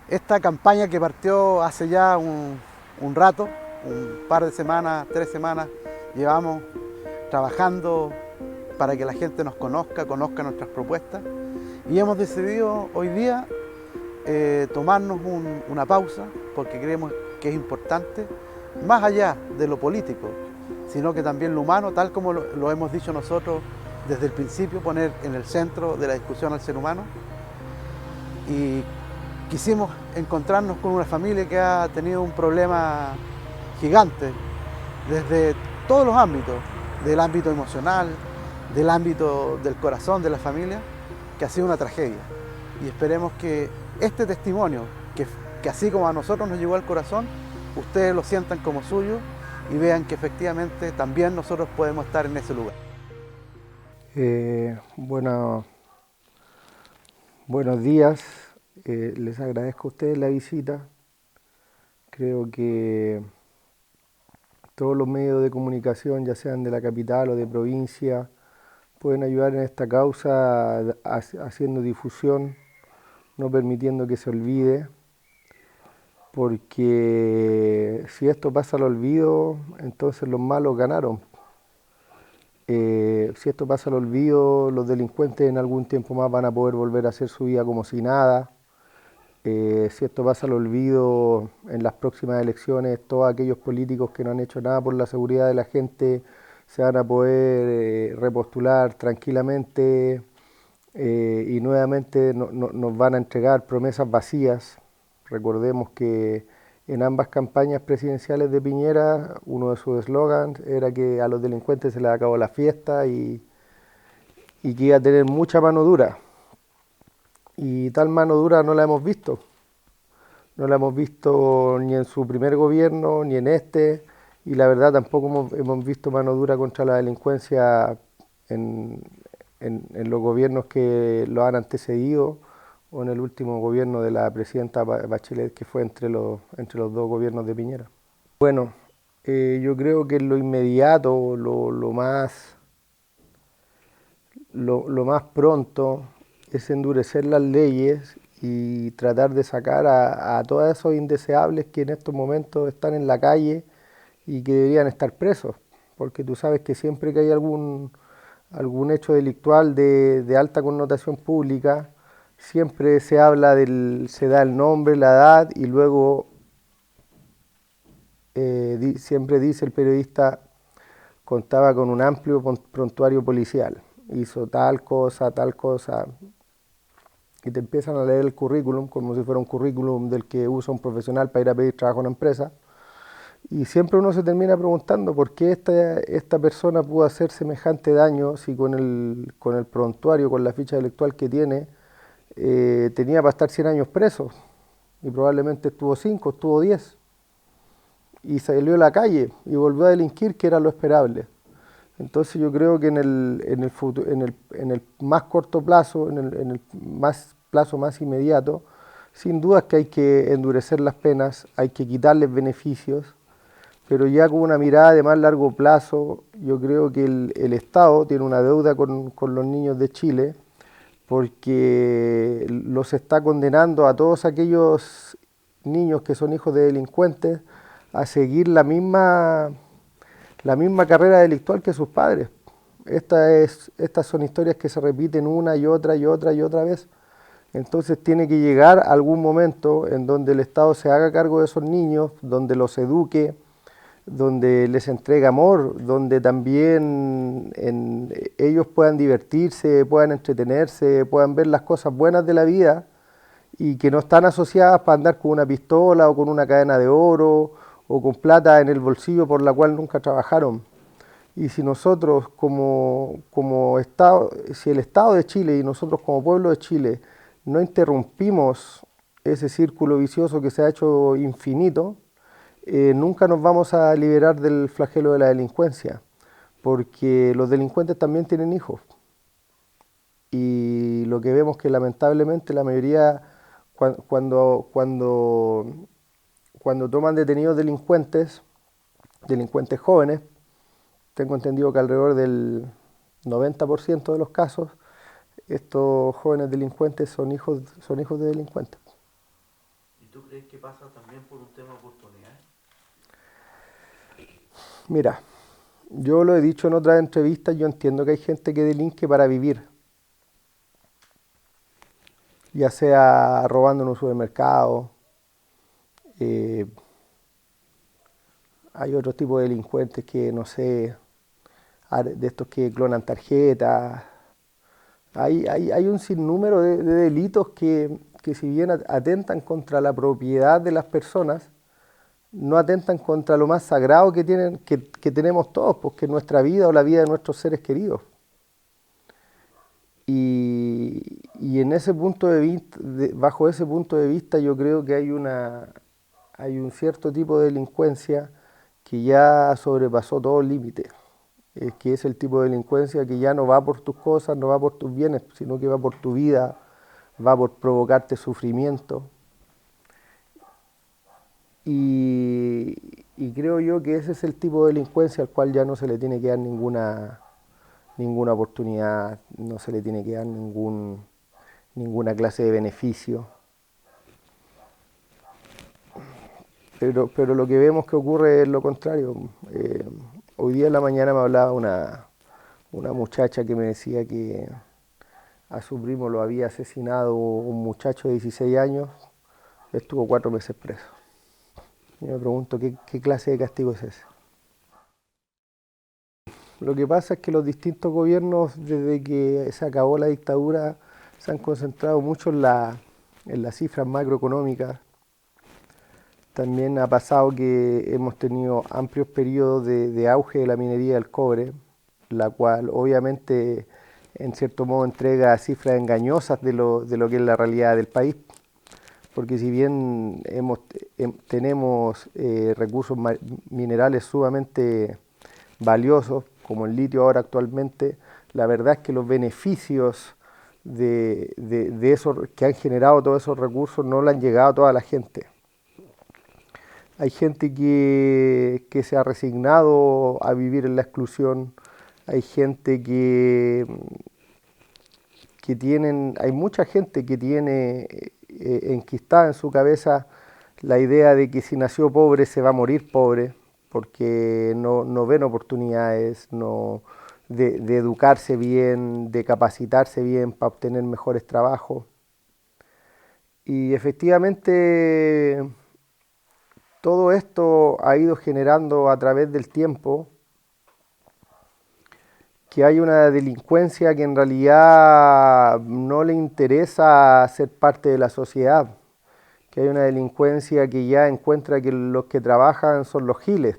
Esta campaña que partió hace ya un rato, un par de semanas, 3 semanas, llevamos trabajando para que la gente nos conozca nuestras propuestas, y hemos decidido hoy día tomarnos una pausa porque creemos que es importante, más allá de lo político, sino que también lo humano, tal como lo hemos dicho nosotros desde el principio, poner en el centro de la discusión al ser humano. Y quisimos encontrarnos con una familia que ha tenido un problema gigante desde todos los ámbitos, del ámbito emocional, del ámbito del corazón de la familia, que ha sido una tragedia. Y esperemos que este testimonio, que así como a nosotros nos llegó al corazón, ustedes lo sientan como suyo y vean que efectivamente también nosotros podemos estar en ese lugar. Bueno, buenos días, les agradezco a ustedes la visita. Creo que todos los medios de comunicación, ya sean de la capital o de provincia, pueden ayudar en esta causa haciendo difusión, no permitiendo que se olvide, porque si esto pasa al olvido, entonces los malos ganaron. Si esto pasa al olvido, los delincuentes en algún tiempo más van a poder volver a hacer su vida como si nada. Si esto pasa al olvido, en las próximas elecciones, todos aquellos políticos que no han hecho nada por la seguridad de la gente se van a poder repostular tranquilamente y nuevamente nos van a entregar promesas vacías. Recordemos que en ambas campañas presidenciales de Piñera, uno de sus eslogans era que a los delincuentes se les acabó la fiesta y que iba a tener mucha mano dura. Y tal mano dura no la hemos visto. No la hemos visto ni en su primer gobierno, ni en este, y la verdad tampoco hemos visto mano dura contra la delincuencia en, en los gobiernos que lo han antecedido o en el último gobierno de la presidenta Bachelet, que fue entre los dos gobiernos de Piñera. Bueno, yo creo que lo inmediato, lo más pronto es endurecer las leyes y tratar de sacar a todos esos indeseables que en estos momentos están en la calle y que deberían estar presos, porque tú sabes que siempre que hay algún hecho delictual de alta connotación pública, siempre se da el nombre, la edad y luego siempre dice el periodista contaba con un amplio prontuario policial, hizo tal cosa, y te empiezan a leer el currículum como si fuera un currículum del que usa un profesional para ir a pedir trabajo a una empresa. Y siempre uno se termina preguntando por qué esta persona pudo hacer semejante daño si con el prontuario, con la ficha electoral que tiene, tenía para estar 100 años preso. Y probablemente estuvo 5, estuvo 10. Y salió a la calle y volvió a delinquir, que era lo esperable. Entonces yo creo que en el más corto plazo, en el plazo más inmediato, sin duda es que hay que endurecer las penas, hay que quitarles beneficios, pero ya con una mirada de más largo plazo, yo creo que el Estado tiene una deuda con los niños de Chile, porque los está condenando a todos aquellos niños que son hijos de delincuentes a seguir la misma carrera delictual que sus padres. Estas son historias que se repiten una y otra y otra y otra vez. Entonces tiene que llegar algún momento en donde el Estado se haga cargo de esos niños, donde los eduque, donde les entregue amor, donde también ellos puedan divertirse, puedan entretenerse, puedan ver las cosas buenas de la vida y que no están asociadas para andar con una pistola o con una cadena de oro o con plata en el bolsillo por la cual nunca trabajaron. Y si nosotros como Estado, si el Estado de Chile y nosotros como pueblo de Chile no interrumpimos ese círculo vicioso que se ha hecho infinito, nunca nos vamos a liberar del flagelo de la delincuencia, porque los delincuentes también tienen hijos. Y lo que vemos que lamentablemente la mayoría, cuando toman detenidos delincuentes jóvenes, tengo entendido que alrededor del 90% de los casos, estos jóvenes delincuentes son hijos de delincuentes. que pasa también por un tema de oportunidades? Mira, yo lo he dicho en otras entrevistas, yo entiendo que hay gente que delinque para vivir, ya sea robando en un supermercado, eh, hay otro tipo de delincuentes que, no sé, de estos que clonan tarjetas. Hay un sinnúmero de delitos que si bien atentan contra la propiedad de las personas, no atentan contra lo más sagrado que tenemos todos, porque es nuestra vida o la vida de nuestros seres queridos. Y en ese punto de vista, bajo ese punto de vista, yo creo que hay un cierto tipo de delincuencia que ya sobrepasó todo límite, que es el tipo de delincuencia que ya no va por tus cosas, no va por tus bienes, sino que va por tu vida, va por provocarte sufrimiento. Y creo yo que ese es el tipo de delincuencia al cual ya no se le tiene que dar ninguna oportunidad, no se le tiene que dar ninguna clase de beneficio. Pero lo que vemos que ocurre es lo contrario. Hoy día en la mañana me hablaba una muchacha que me decía que a su primo lo había asesinado un muchacho de 16 años, estuvo 4 meses preso. Yo me pregunto, ¿qué clase de castigo es ese? Lo que pasa es que los distintos gobiernos, desde que se acabó la dictadura, se han concentrado mucho en las cifras macroeconómicas. También ha pasado que hemos tenido amplios periodos de auge de la minería del cobre, la cual obviamente en cierto modo entrega cifras engañosas de lo que es la realidad del país, porque si bien tenemos recursos minerales sumamente valiosos, como el litio ahora actualmente, la verdad es que los beneficios de esos que han generado todos esos recursos no le han llegado a toda la gente. Hay gente que se ha resignado a vivir en la exclusión, hay gente hay mucha gente que tiene enquistada en su cabeza la idea de que si nació pobre se va a morir pobre, porque no ven oportunidades de educarse bien, de capacitarse bien para obtener mejores trabajos. Y efectivamente todo esto ha ido generando a través del tiempo que hay una delincuencia que en realidad no le interesa ser parte de la sociedad, que hay una delincuencia que ya encuentra que los que trabajan son los giles.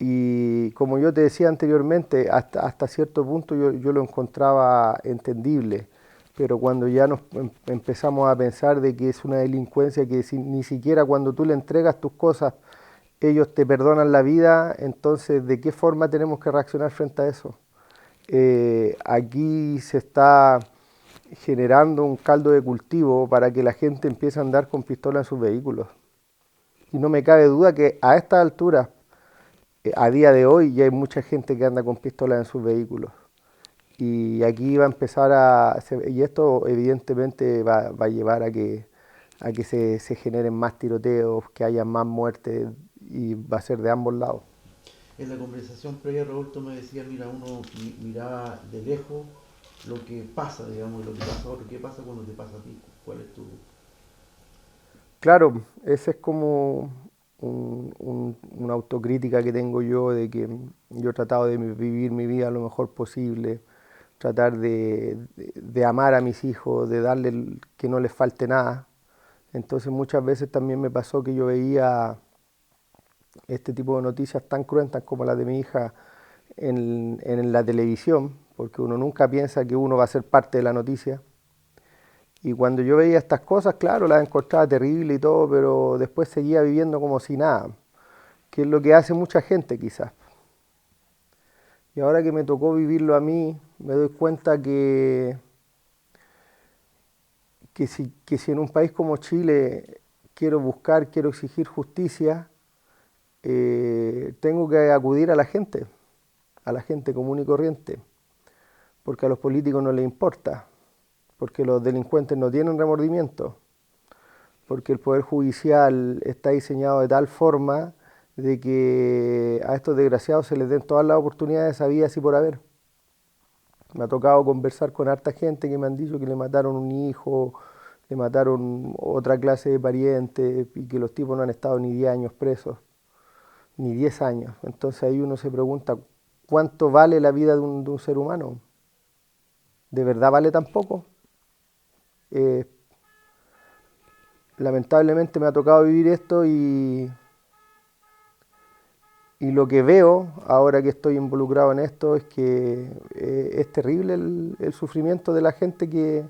Y como yo te decía anteriormente, hasta cierto punto yo lo encontraba entendible, pero cuando ya nos empezamos a pensar de que es una delincuencia que ni siquiera cuando tú le entregas tus cosas ellos te perdonan la vida, entonces ¿de qué forma tenemos que reaccionar frente a eso? Aquí se está generando un caldo de cultivo para que la gente empiece a andar con pistola en sus vehículos. Y no me cabe duda que a estas alturas, a día de hoy, ya hay mucha gente que anda con pistola en sus vehículos. Y aquí va a empezar y esto evidentemente va a llevar a que se generen más tiroteos, que haya más muertes y va a ser de ambos lados. En la conversación previa, Roberto me decía, mira, uno miraba de lejos lo que pasa, digamos, y lo que pasa a otro. ¿Qué pasa cuando te pasa a ti? ¿Cuál es tu...? Claro, esa es como una autocrítica que tengo yo de que yo he tratado de vivir mi vida lo mejor posible, tratar de amar a mis hijos, de darle que no les falte nada. Entonces muchas veces también me pasó que yo veía este tipo de noticias tan cruentas como las de mi hija en la televisión, porque uno nunca piensa que uno va a ser parte de la noticia. Y cuando yo veía estas cosas, claro, las encontraba terrible y todo, pero después seguía viviendo como si nada, que es lo que hace mucha gente quizás. Y ahora que me tocó vivirlo a mí, me doy cuenta que si en un país como Chile quiero exigir justicia, tengo que acudir a la gente común y corriente, porque a los políticos no les importa, porque los delincuentes no tienen remordimiento, porque el Poder Judicial está diseñado de tal forma de que a estos desgraciados se les den todas las oportunidades habidas y por haber. Me ha tocado conversar con harta gente que me han dicho que le mataron un hijo, le mataron otra clase de pariente y que los tipos no han estado ni 10 años presos, ni 10 años. Entonces ahí uno se pregunta, ¿cuánto vale la vida de un ser humano? ¿De verdad vale tan poco? Eh, Lamentablemente me ha tocado vivir esto y lo que veo ahora que estoy involucrado en esto es que es terrible el sufrimiento de la gente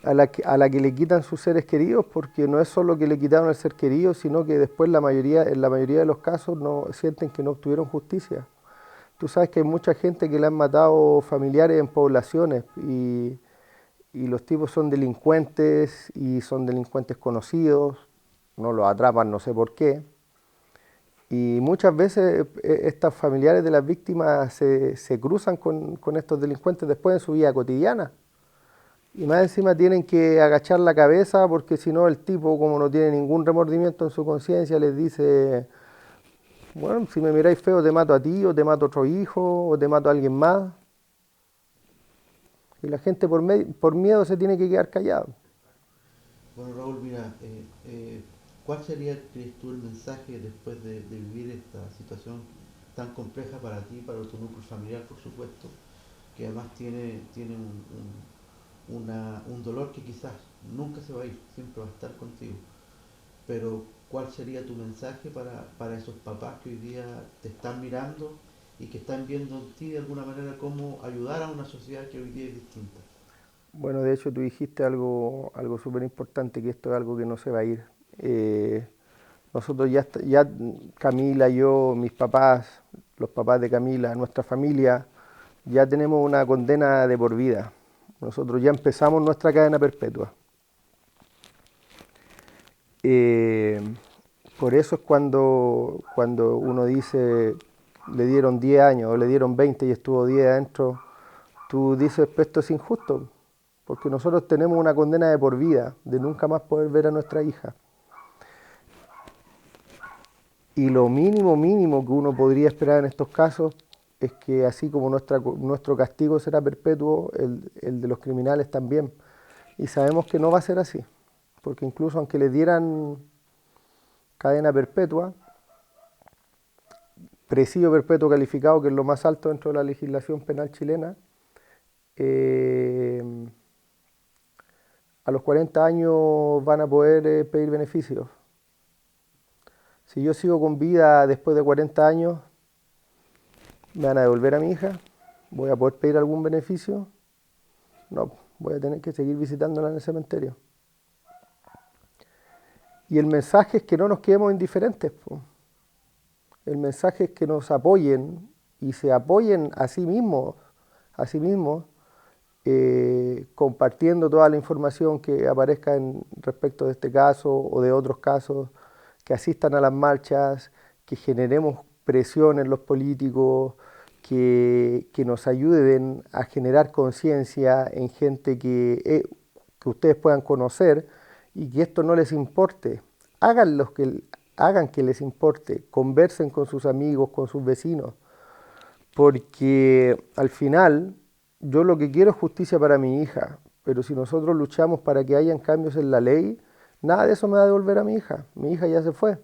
a la que le quitan sus seres queridos, porque no es solo que le quitaron el ser querido, sino que después en la mayoría de los casos no sienten que no obtuvieron justicia. Tú sabes que hay mucha gente que le han matado familiares en poblaciones y los tipos son delincuentes y son delincuentes conocidos, no los atrapan no sé por qué. Y muchas veces estas familiares de las víctimas se cruzan con estos delincuentes después en su vida cotidiana. Y más encima tienen que agachar la cabeza porque si no el tipo, como no tiene ningún remordimiento en su conciencia, les dice, bueno, si me miráis feo te mato a ti o te mato a otro hijo o te mato a alguien más. Y la gente por miedo se tiene que quedar callado. Bueno, Raúl, mira, ¿cuál sería, crees tú, el mensaje después de vivir esta situación tan compleja para ti, para tu núcleo familiar, por supuesto, que además tiene un dolor que quizás nunca se va a ir, siempre va a estar contigo? Pero, ¿cuál sería tu mensaje para esos papás que hoy día te están mirando y que están viendo en ti de alguna manera cómo ayudar a una sociedad que hoy día es distinta? Bueno, de hecho tú dijiste algo súper importante, que esto es algo que no se va a ir. Nosotros ya Camila, yo, mis papás, los papás de Camila, nuestra familia, ya tenemos una condena de por vida. Nosotros ya empezamos nuestra cadena perpetua. Eh, por eso es cuando uno dice, le dieron 10 años o le dieron 20 y estuvo 10 adentro, tú dices, pues esto es injusto, porque nosotros tenemos una condena de por vida, de nunca más poder ver a nuestra hija. Y lo mínimo que uno podría esperar en estos casos es que así como nuestro castigo será perpetuo, el de los criminales también. Y sabemos que no va a ser así, porque incluso aunque le dieran cadena perpetua, presidio perpetuo calificado, que es lo más alto dentro de la legislación penal chilena, eh, a los 40 años van a poder pedir beneficios. Si yo sigo con vida después de 40 años, ¿me van a devolver a mi hija? ¿Voy a poder pedir algún beneficio? No, voy a tener que seguir visitándola en el cementerio. Y el mensaje es que no nos quedemos indiferentes, po. El mensaje es que nos apoyen y se apoyen a sí mismos, compartiendo toda la información que aparezca respecto de este caso o de otros casos, que asistan a las marchas, que generemos presión en los políticos, que nos ayuden a generar conciencia en gente que ustedes puedan conocer y que esto no les importe. Hagan que les importe, conversen con sus amigos, con sus vecinos, porque al final yo lo que quiero es justicia para mi hija, pero si nosotros luchamos para que hayan cambios en la ley, nada de eso me va a devolver a mi hija ya se fue.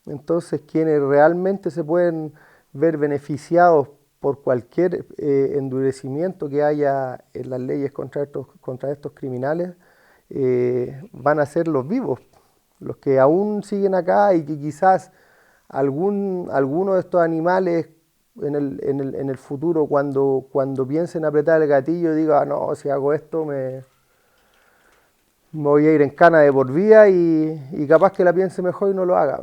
Entonces quienes realmente se pueden ver beneficiados por cualquier endurecimiento que haya en las leyes contra estos criminales, van a ser los vivos, los que aún siguen acá y que quizás alguno de estos animales en el futuro, cuando piensen apretar el gatillo, diga, "Ah, no, si hago esto me voy a ir en cana de por vida", y capaz que la piense mejor y no lo haga.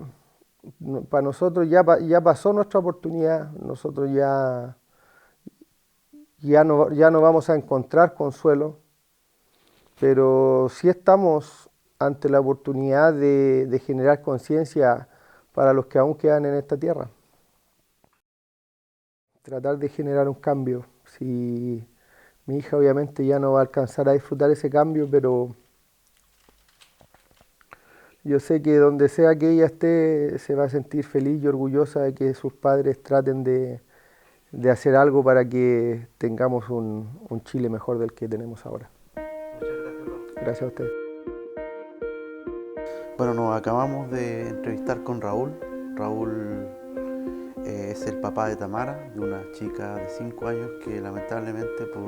Para nosotros ya pasó nuestra oportunidad, nosotros ya no vamos a encontrar consuelo, pero sí estamos ante la oportunidad de generar conciencia para los que aún quedan en esta tierra. Tratar de generar un cambio. Si mi hija obviamente ya no va a alcanzar a disfrutar ese cambio, Yo sé que donde sea que ella esté, se va a sentir feliz y orgullosa de que sus padres traten de hacer algo para que tengamos un Chile mejor del que tenemos ahora. Muchas gracias, Raúl. Gracias a ustedes. Bueno, nos acabamos de entrevistar con Raúl. Raúl es el papá de Tamara, de una chica de 5 años que lamentablemente por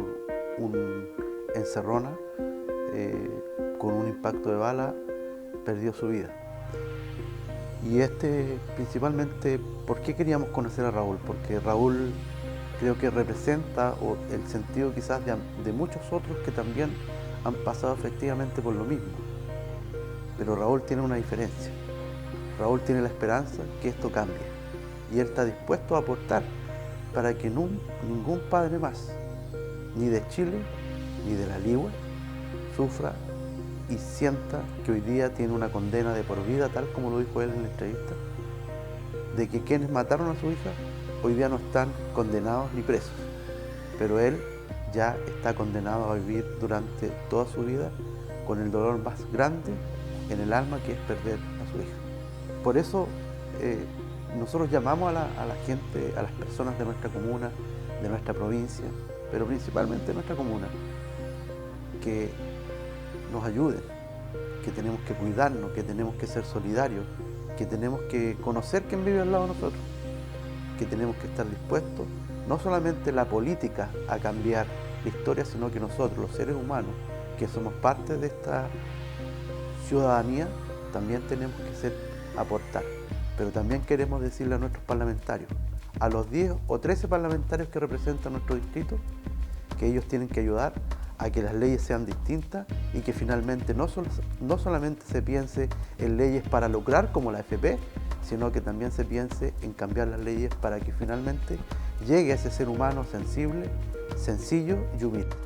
un encerrona con un impacto de bala perdió su vida. Y principalmente, ¿por qué queríamos conocer a Raúl? Porque Raúl creo que representa el sentido quizás de muchos otros que también han pasado efectivamente por lo mismo. Pero Raúl tiene una diferencia. Raúl tiene la esperanza que esto cambie. Y él está dispuesto a aportar para que ningún padre más, ni de Chile, ni de la Ligua, sufra y sienta que hoy día tiene una condena de por vida, tal como lo dijo él en la entrevista, de que quienes mataron a su hija hoy día no están condenados ni presos, pero él ya está condenado a vivir durante toda su vida con el dolor más grande en el alma, que es perder a su hija. Por eso nosotros llamamos a la gente, a las personas de nuestra comuna, de nuestra provincia, pero principalmente de nuestra comuna, que nos ayuden, que tenemos que cuidarnos, que tenemos que ser solidarios, que tenemos que conocer quién vive al lado de nosotros, que tenemos que estar dispuestos, no solamente la política a cambiar la historia, sino que nosotros, los seres humanos, que somos parte de esta ciudadanía, también tenemos que aportar. Pero también queremos decirle a nuestros parlamentarios, a los 10 o 13 parlamentarios que representan nuestro distrito, que ellos tienen que ayudar a que las leyes sean distintas y que finalmente no solamente se piense en leyes para lucrar como la AFP, sino que también se piense en cambiar las leyes para que finalmente llegue a ese ser humano sensible, sencillo y humilde.